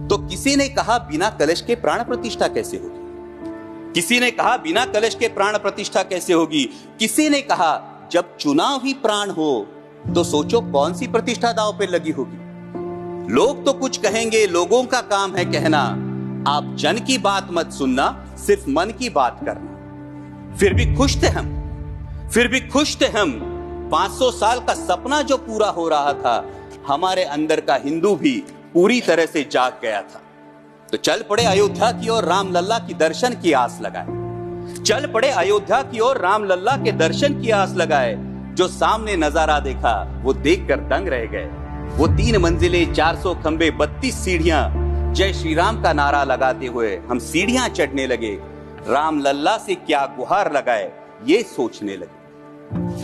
तो किसी ने कहा बिना कलश के प्राण प्रतिष्ठा कैसे होगी, किसी ने कहा बिना कलश के प्राण प्रतिष्ठा कैसे होगी, किसी ने कहा जब चुनाव ही प्राण हो तो सोचो कौन सी प्रतिष्ठा दांव पे लगी होगी। लोग तो कुछ कहेंगे, लोगों का काम है कहना, आप जन की बात मत सुनना, सिर्फ मन की बात करना। फिर भी खुश थे हम 500 साल का सपना जो पूरा हो रहा था, हमारे अंदर का हिंदू भी पूरी तरह से जाग गया था। तो चल पड़े अयोध्या की ओर राम लल्ला की दर्शन की आस लगाए, चल पड़े अयोध्या की ओर राम लल्ला के दर्शन की आस लगाए। जो सामने नजारा देखा वो देखकर दंग रह गए। वो 3 मंजिलें, 400 खंबे, 32 सीढ़ियां, जय श्री राम का नारा लगाते हुए हम सीढ़ियां चढ़ने लगे। राम लल्ला से क्या गुहार लगाए ये सोचने लगे।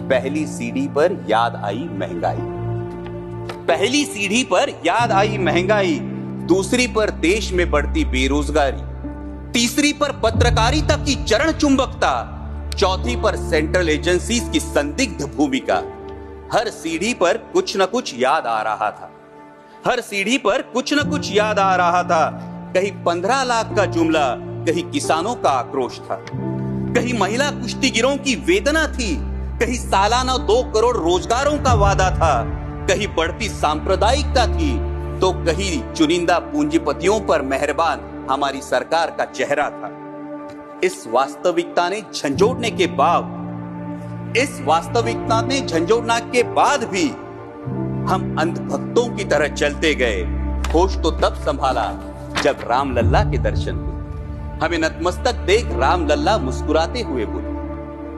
पहली सीढ़ी पर याद आई महंगाई, पहली सीढ़ी पर याद आई महंगाई, दूसरी पर देश में बढ़ती बेरोजगारी, तीसरी पर पत्रकारिता की चरण चुंबकता, चौथी पर सेंट्रल एजेंसीज की संदिग्ध भूमिका। हर सीढ़ी पर कुछ न कुछ याद आ रहा था, हर सीढ़ी पर कुछ न कुछ याद आ रहा था। कहीं 15 लाख का जुमला, कहीं किसानों का आक्रोश था, कहीं महिला कुश्तीगिरों की वेदना थी, कहीं सालाना 2 करोड़ रोजगारों का वादा था, कहीं बढ़ती सांप्रदायिकता थी, तो कहीं चुनिंदा पूंजीपतियों पर मेहरबान हमारी सरकार का चेहरा था। इस वास्तविकता ने झंझोड़ने के बाद भी हम अंधभक्तों की तरह चलते गए। होश तो तब संभाला जब राम लल्ला के दर्शन हुए। हमें नतमस्तक देख राम लल्ला मुस्कुराते हुए बोले,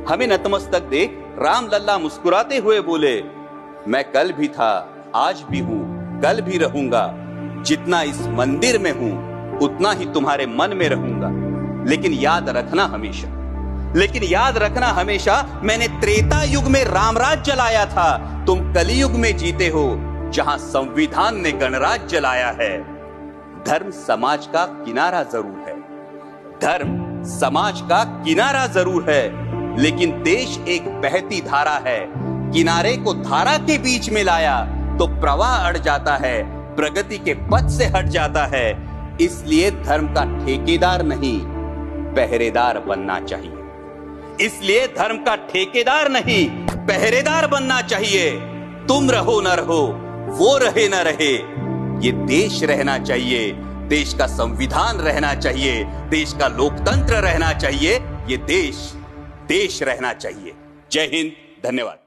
हमें नतमस्तक देख राम लल्ला मुस्कुराते हुए बोले, मैं कल भी था, आज भी हूं, कल भी रहूंगा। जितना इस मंदिर में हूं उतना ही तुम्हारे मन में रहूंगा। लेकिन याद रखना हमेशा मैंने त्रेता युग में रामराज जलाया था, तुम कलयुग में जीते हो जहां संविधान ने गणराज जलाया है। धर्म समाज का किनारा जरूर है, धर्म समाज का किनारा जरूर है, लेकिन देश एक बहती धारा है। किनारे को धारा के बीच में लाया तो प्रवाह अड़ जाता है, प्रगति के पथ से हट जाता है। इसलिए धर्म का ठेकेदार नहीं, पहरेदार बनना चाहिए। इसलिए धर्म का ठेकेदार नहीं, पहरेदार बनना चाहिए। तुम रहो न रहो, वो रहे न रहे, ये देश रहना चाहिए, देश का संविधान रहना चाहिए, देश का लोकतंत्र रहना चाहिए, ये देश रहना चाहिए। जय हिंद, धन्यवाद।